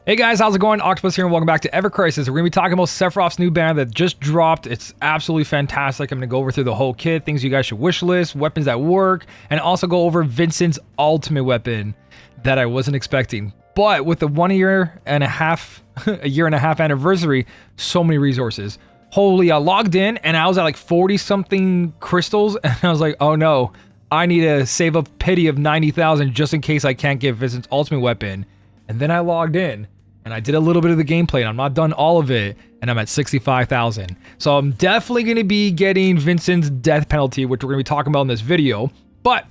Hey guys, how's it going? Octopus here and welcome back to evercrisis. We're going to be talking about Sephiroth's new banner that just dropped. It's absolutely fantastic. I'm going to go over through the whole kit, things you guys should wish list, weapons that work, and also go over Vincent's ultimate weapon that I wasn't expecting. But with the 1 year and a half, a year and a half anniversary, so many resources. Holy, I logged in and I was at like 40 something crystals and I was like, oh no, I need to save a pity of 90,000 just in case I can't get Vincent's ultimate weapon. And then I logged in and I did a little bit of the gameplay and I'm not done all of it and I'm at 65,000. So I'm definitely going to be getting Vincent's death penalty, which we're going to be talking about in this video. But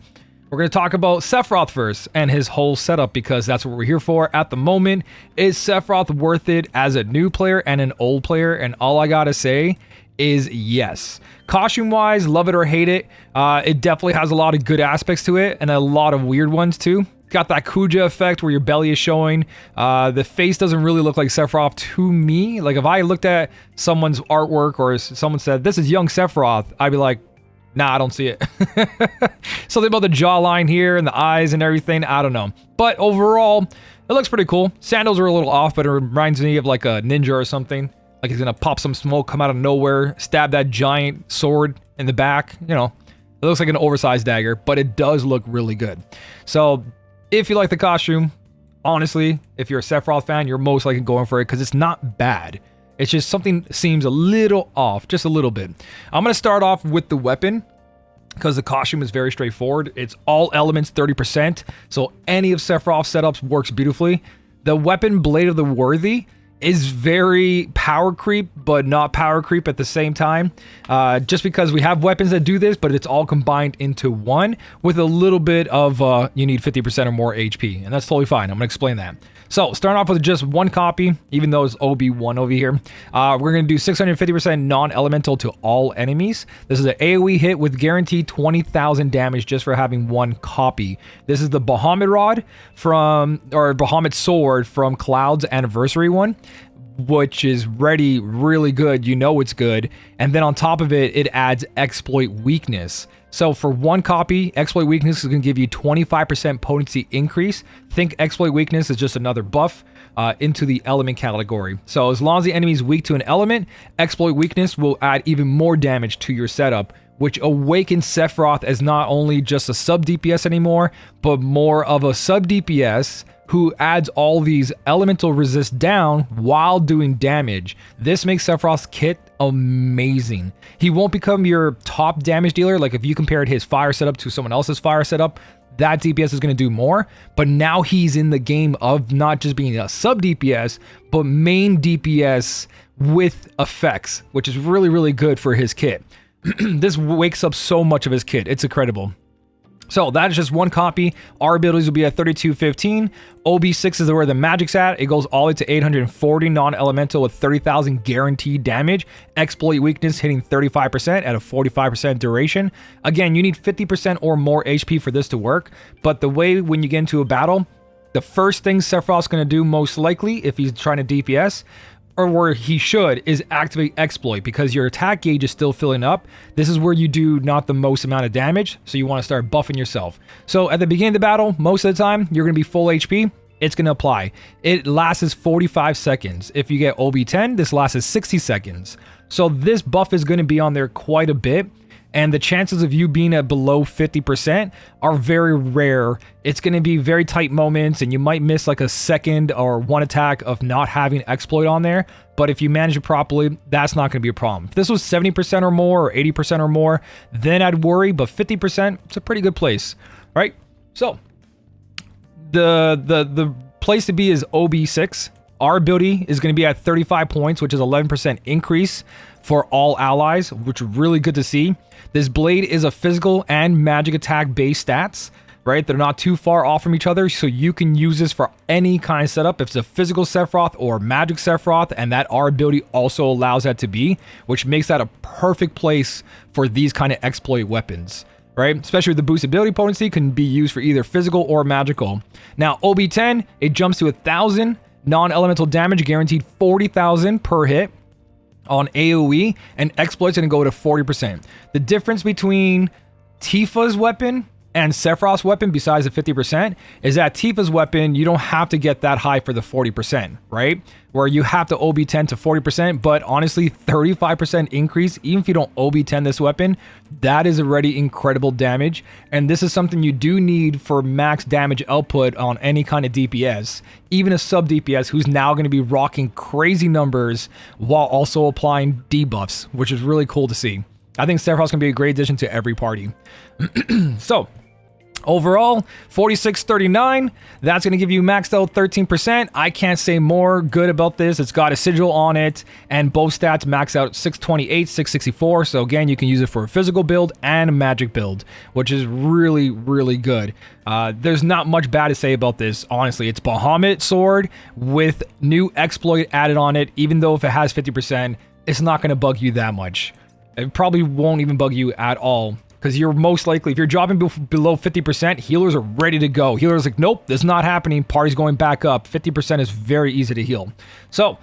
we're going to talk about Sephiroth first and his whole setup because that's what we're here for at the moment. Is Sephiroth worth it as a new player and an old player? And all I got to say is yes. Costume wise, love it or hate it. It definitely has a lot of good aspects to it and a lot of weird ones too. Got that Kuja effect where your belly is showing. The face doesn't really look like Sephiroth to me. Like if I looked at someone's artwork or someone said, this is young Sephiroth, I'd be like, nah, I don't see it. Something about the jawline here and the eyes and everything, I don't know. But overall, it looks pretty cool. Sandals are a little off, but it reminds me of like a ninja or something. Like he's gonna pop some smoke, come out of nowhere, stab that giant sword in the back. You know, it looks like an oversized dagger, but it does look really good. So if you like the costume, honestly, if you're a Sephiroth fan, you're most likely going for it because it's not bad. It's just something seems a little off, just a little bit. I'm going to start off with the weapon because the costume is very straightforward. It's all elements 30%, so any of Sephiroth's setups works beautifully. The weapon Blade of the Worthy is very power creep, but not power creep at the same time. Just because we have weapons that do this, but it's all combined into one with a little bit of, you need 50% or more HP, and that's totally fine. I'm gonna explain that. So, starting off with just one copy, even though it's OB1 over here, we're gonna do 650% non-elemental to all enemies. This is an AoE hit with guaranteed 20,000 damage just for having one copy. This is the Bahamut Rod or Bahamut Sword from Cloud's anniversary one, which is really good. You know it's good. And then on top of it, it adds exploit weakness. So for one copy, exploit weakness is going to give you 25% potency increase. Think exploit weakness is just another buff into the element category. So as long as the enemy is weak to an element, exploit weakness will add even more damage to your setup, which awakens Sephiroth as not only just a sub DPS anymore, but more of a sub DPS who adds all these elemental resist down while doing damage. This makes Sephiroth's kit amazing. He won't become your top damage dealer. Like if you compared his fire setup to someone else's fire setup, that DPS is going to do more. But now he's in the game of not just being a sub DPS, but main DPS with effects, which is really good for his kit. This wakes up so much of his kit. It's incredible. So that is just one copy. Our abilities will be at 3215. OB6 is where the magic's at. It goes all the way to 840 non-elemental with 30,000 guaranteed damage. Exploit weakness hitting 35% at a 45% duration. Again, you need 50% or more HP for this to work. But the way when you get into a battle, the first thing Sephiroth's going to do most likely if he's trying to DPS, or where he should, is activate exploit because your attack gauge is still filling up. This is where you do not the most amount of damage, so you want to start buffing yourself. So at the beginning of the battle, most of the time, you're going to be full HP. It's going to apply. It lasts 45 seconds. If you get OB10, this lasts 60 seconds. So this buff is going to be on there quite a bit. And the chances of you being at below 50% are very rare. It's going to be very tight moments and you might miss like a second or one attack of not having exploit on there. But if you manage it properly, that's not going to be a problem. If this was 70% or more or 80% or more, then I'd worry. But 50%, it's a pretty good place, right? So the place to be is OB6. Our ability is going to be at 35 points, which is 11% increase for all allies, which is really good to see. This blade is a physical and magic attack based stats, right? They're not too far off from each other, so you can use this for any kind of setup. If it's a physical Sephiroth or magic Sephiroth, and that our ability also allows that to be, which makes that a perfect place for these kind of exploit weapons, right? Especially with the boosted ability potency can be used for either physical or magical. Now, OB10, it jumps to 1,000 non-elemental damage, guaranteed 40,000 per hit on AoE, and exploit's going to go to 40%. The difference between Tifa's weapon And Sephiroth's weapon, besides the 50%, is that Tifa's weapon, you don't have to get that high for the 40%, right? Where you have to OB10 to 40%, but honestly, 35% increase, even if you don't OB10 this weapon, that is already incredible damage. And this is something you do need for max damage output on any kind of DPS, even a sub DPS who's now going to be rocking crazy numbers while also applying debuffs, which is really cool to see. I think Sephiroth's going to be a great addition to every party. So, overall, 4639, that's going to give you maxed out 13%. I can't say more good about this. It's got a sigil on it, and both stats max out 628, 664. So again, you can use it for a physical build and a magic build, which is really, really good. There's not much bad to say about this, honestly. It's Bahamut sword with new exploit added on it. Even though if it has 50%, it's not going to bug you that much. It probably won't even bug you at all. Because you're most likely, if you're dropping below 50%, healers are ready to go. Healers like, nope, this is not happening. Party's going back up. 50% is very easy to heal. So,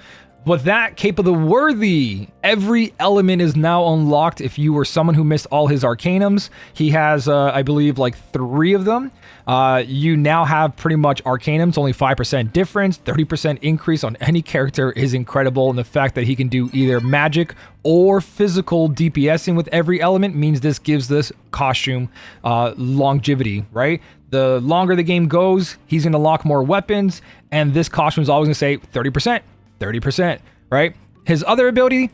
with that, Cape of the Worthy, every element is now unlocked if you were someone who missed all his Arcanums. He has, I believe, like 3 of them. You now have pretty much Arcanums, only 5% difference. 30% increase on any character is incredible. And the fact that he can do either magic or physical DPSing with every element means this gives this costume longevity, right? The longer the game goes, he's going to lock more weapons. And this costume is always going to say 30%. 30%, right? His other ability,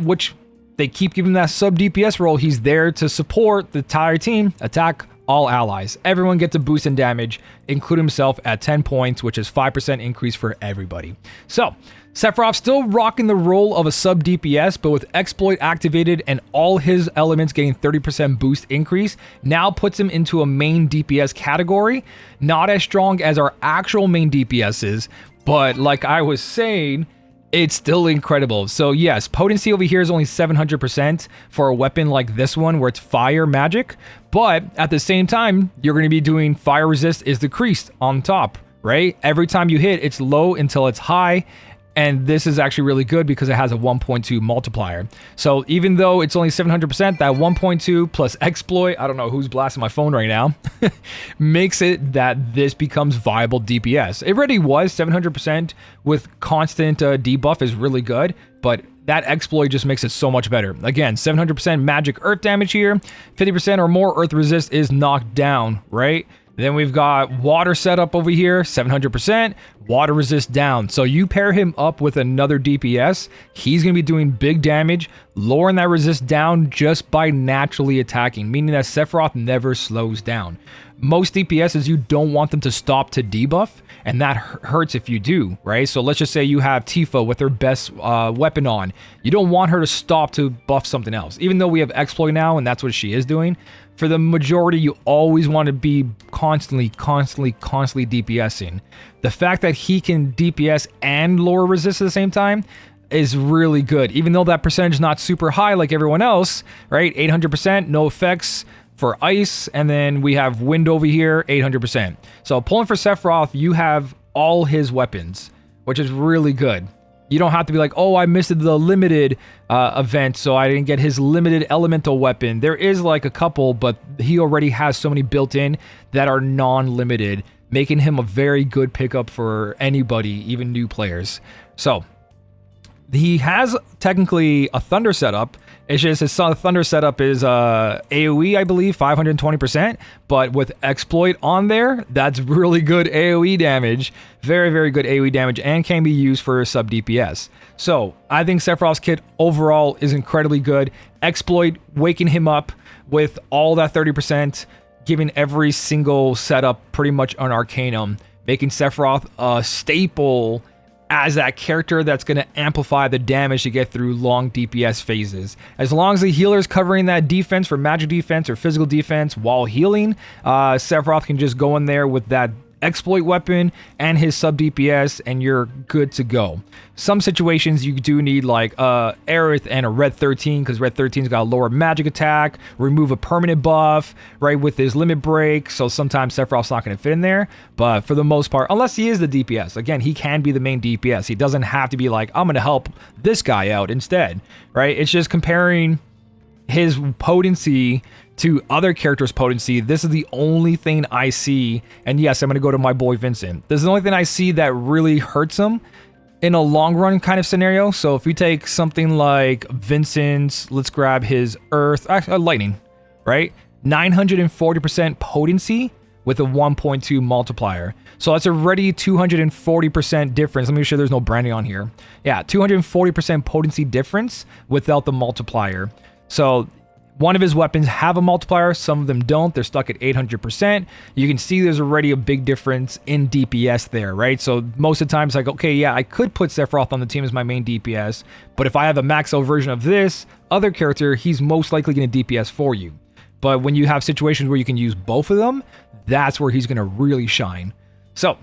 which they keep giving that sub DPS role, he's there to support the entire team, attack all allies. Everyone gets a boost in damage, including himself at 10 points, which is 5% increase for everybody. So, Sephiroth still rocking the role of a sub DPS, but with exploit activated and all his elements getting 30% boost increase, now puts him into a main DPS category. Not as strong as our actual main DPS is, but like I was saying, it's still incredible. So yes, potency over here is only 700% for a weapon like this one where it's fire magic. But at the same time, you're going to be doing fire resist is decreased on top, right? Every time you hit, it's low until it's high. And this is actually really good because it has a 1.2 multiplier. So even though it's only 700%, that 1.2 plus exploit, I don't know who's blasting my phone right now, makes it that this becomes viable DPS. It already was 700% with constant debuff is really good, but that exploit just makes it so much better. Again, 700% magic earth damage here, 50% or more earth resist is knocked down, right? Then we've got water setup over here, 700%, water resist down. So you pair him up with another DPS, he's going to be doing big damage, lowering that resist down just by naturally attacking, meaning that Sephiroth never slows down. Most DPSs, you don't want them to stop to debuff, and that hurts if you do, right? So let's just say you have Tifa with her best weapon on. You don't want her to stop to buff something else. Even though we have exploit now, and that's what she is doing, for the majority, you always want to be constantly DPSing. The fact that he can DPS and lower resist at the same time is really good. Even though that percentage is not super high like everyone else, right? 800%, no effects for ice, and then we have wind over here, 800%. So pulling for Sephiroth, you have all his weapons, which is really good. You don't have to be like, oh, I missed the limited event, so I didn't get his limited elemental weapon. There is like a couple, but he already has so many built in that are non-limited, making him a very good pickup for anybody, even new players. So he has technically a thunder setup. It's just his thunder setup is AoE, I believe, 520%. But with exploit on there, that's really good AoE damage. Very, very good AoE damage and can be used for sub DPS. So I think Sephiroth's kit overall is incredibly good. Exploit, waking him up with all that 30%, giving every single setup pretty much an Arcanum, making Sephiroth a staple as that character that's going to amplify the damage to get through long DPS phases. As long as the healer's covering that defense for magic defense or physical defense while healing, Sephiroth can just go in there with that exploit weapon and his sub DPS and you're good to go. Some situations you do need like Aerith and a Red 13 because Red 13's got a lower magic attack, remove a permanent buff, right, with his limit break, so sometimes Sephiroth's not going to fit in there, but for the most part, unless he is the DPS, again, he can be the main DPS. He doesn't have to be like, I'm going to help this guy out instead, right? It's just comparing his potency to other characters' potency, this is the only thing I see. And yes, I'm going to go to my boy Vincent. This is the only thing I see that really hurts him in a long run kind of scenario. So if we take something like Vincent's, let's grab his earth, lightning, right? 940% potency with a 1.2 multiplier. So that's already 240% difference. Let me make sure there's no branding on here. Yeah, 240% potency difference without the multiplier. So one of his weapons have a multiplier, some of them don't. They're stuck at 800%. You can see there's already a big difference in DPS there, right? So most of the time it's like, okay, yeah, I could put Sephiroth on the team as my main DPS, but if I have a max out version of this other character, he's most likely going to DPS for you. But when you have situations where you can use both of them, that's where he's going to really shine. So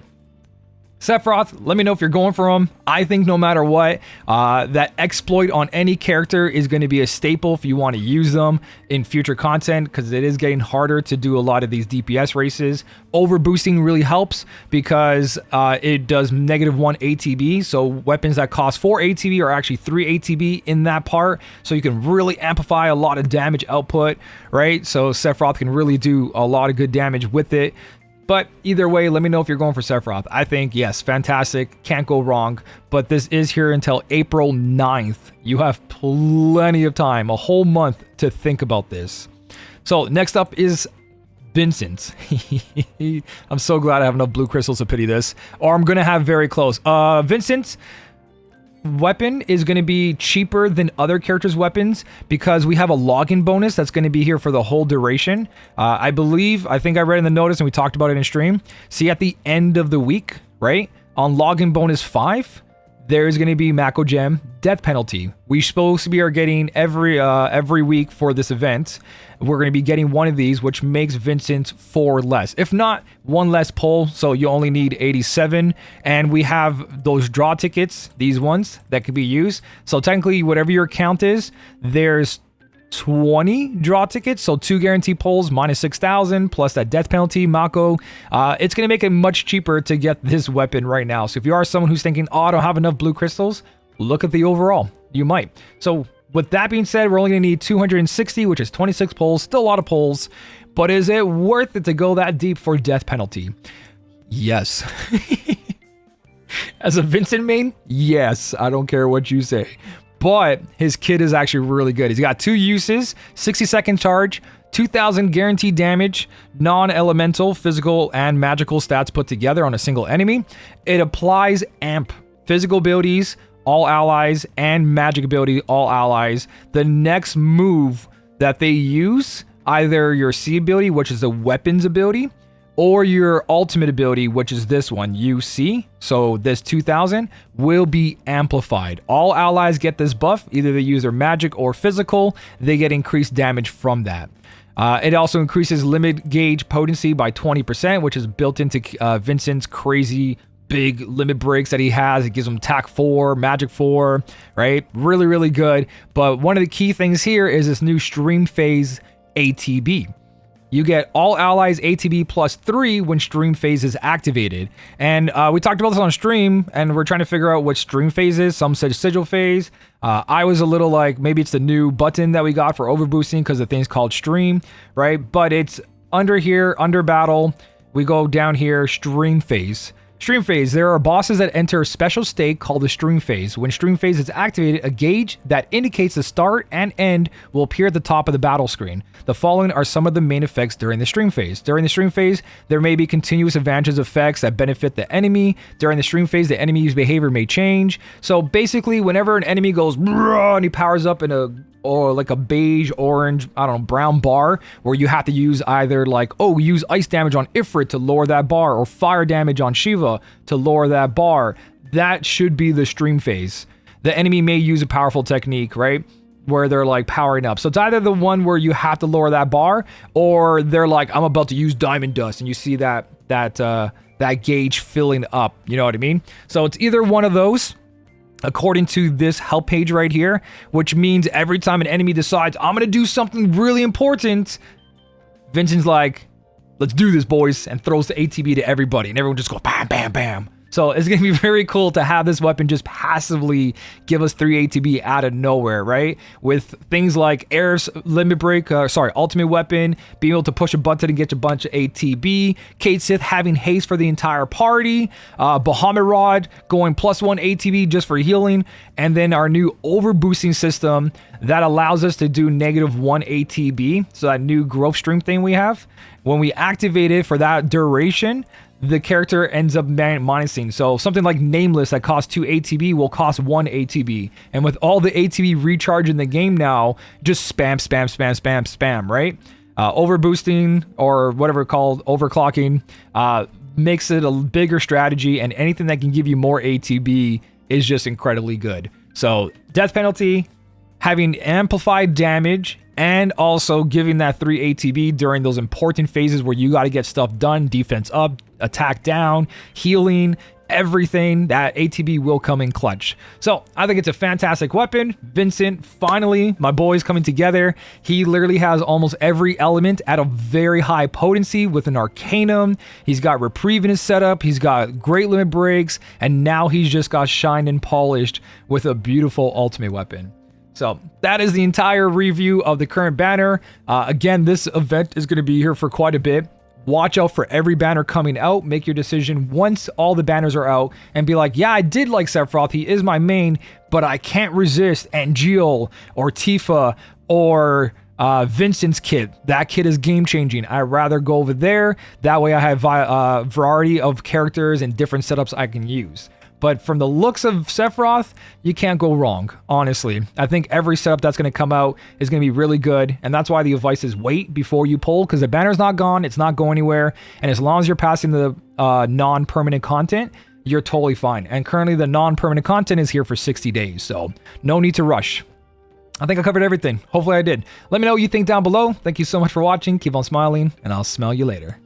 Sephiroth, let me know if you're going for him. I think no matter what, that exploit on any character is going to be a staple if you want to use them in future content, because it is getting harder to do a lot of these DPS races. Overboosting really helps because it does -1 ATB, so weapons that cost 4 ATB are actually 3 ATB in that part, so you can really amplify a lot of damage output, right? So Sephiroth can really do a lot of good damage with it. But either way, let me know if you're going for Sephiroth. I think, yes, fantastic. Can't go wrong. But this is here until April 9th. You have plenty of time, a whole month to think about this. So next up is Vincent. I'm so glad I have enough blue crystals to pity this. Or I'm going to have very close. Vincent weapon is going to be cheaper than other characters' weapons because we have a login bonus that's going to be here for the whole duration. I think I read in the notice and we talked about it in stream. See, at the end of the week, right, on login bonus 5, there's going to be Mako Gem death penalty. We supposed to be getting every week for this event. We're going to be getting one of these, which makes Vincent 4 less. If not, 1 less pull, so you only need 87. And we have those draw tickets, these ones, that could be used. So technically, whatever your count is, there's 20 draw tickets, so 2 guaranteed pulls minus 6,000 plus that death penalty, Mako. It's going to make it much cheaper to get this weapon right now. So if you are someone who's thinking, oh, I don't have enough blue crystals, look at the overall. You might. So with that being said, we're only going to need 260, which is 26 pulls. Still a lot of pulls, but is it worth it to go that deep for death penalty? Yes. As a Vincent main, yes. I don't care what you say. But his kit is actually really good. He's got 2 uses, 60-second charge, 2,000 guaranteed damage, non-elemental, physical, and magical stats put together on a single enemy. It applies amp, physical abilities, all allies, and magic ability, all allies. The next move that they use, either your C ability, which is a weapons ability, or your ultimate ability, which is this one, UC, so this 2000, will be amplified. All allies get this buff, either they use their magic or physical, they get increased damage from that. It also increases limit gauge potency by 20%, which is built into Vincent's crazy big limit breaks that he has. It gives him attack 4, magic 4, right? Really, really good. But one of the key things here is this new stream phase ATB. You get all allies ATB plus 3 when stream phase is activated. And we talked about this on stream, and we're trying to figure out which stream phase is. Some said sigil phase. I was a little like, maybe it's the new button that we got for overboosting because the thing's called stream, right? But it's under here, under battle. We go down here, stream phase. Stream phase, there are bosses that enter a special state called the stream phase. When stream phase is activated, a gauge that indicates the start and end will appear at the top of the battle screen. The following are some of the main effects during the stream phase. During the stream phase, there may be continuous advantages effects that benefit the enemy. During the stream phase, the enemy's behavior may change. So basically, whenever an enemy goes and he powers up in like a beige, orange, I don't know, brown bar, where you have to use either like, use ice damage on Ifrit to lower that bar, or fire damage on Shiva to lower that bar. That should be the stream phase. The enemy may use a powerful technique, right? Where they're like powering up. So it's either the one where you have to lower that bar, or they're like, I'm about to use diamond dust, and you see that gauge filling up. You know what I mean? So it's either one of those, according to this help page right here, which means every time an enemy decides, I'm going to do something really important, Vincent's like, let's do this, boys, and throws the ATB to everybody, and everyone just goes bam, bam, bam. So it's going to be very cool to have this weapon just passively give us 3 ATB out of nowhere, right? With things like Air's limit break, ultimate weapon, being able to push a button and get a bunch of ATB, Kate Sith having haste for the entire party, Bahamut Rod going +1 ATB just for healing, and then our new overboosting system that allows us to do -1 ATB. So that new growth stream thing we have, when we activate it for that duration, the character ends up minusing. So something like Nameless that costs 2 ATB will cost 1 ATB. And with all the ATB recharge in the game now, just spam, right? Overboosting, or whatever it's called, overclocking, makes it a bigger strategy, and anything that can give you more ATB is just incredibly good. So death penalty, having amplified damage, and also giving that 3 ATB during those important phases where you got to get stuff done, defense up, attack down, healing, everything, that ATB will come in clutch. So I think it's a fantastic weapon. Vincent, finally, my boy's coming together. He literally has almost every element at a very high potency with an Arcanum. He's got Reprieve in his setup. He's got great limit breaks. And now he's just got shined and polished with a beautiful ultimate weapon. So that is the entire review of the current banner. Again, this event is going to be here for quite a bit. Watch out for every banner coming out. Make your decision once all the banners are out and be like, yeah, I did like Sephiroth. He is my main, but I can't resist Angeal or Tifa or Vincent's kit. That kit is game changing. I'd rather go over there. That way I have a variety of characters and different setups I can use. But from the looks of Sephiroth, you can't go wrong, honestly. I think every setup that's going to come out is going to be really good, and that's why the advice is wait before you pull, because the banner's not gone, it's not going anywhere, and as long as you're passing the non-permanent content, you're totally fine. And currently the non-permanent content is here for 60 days, so no need to rush. I think I covered everything. Hopefully I did. Let me know what you think down below. Thank you so much for watching. Keep on smiling, and I'll smell you later.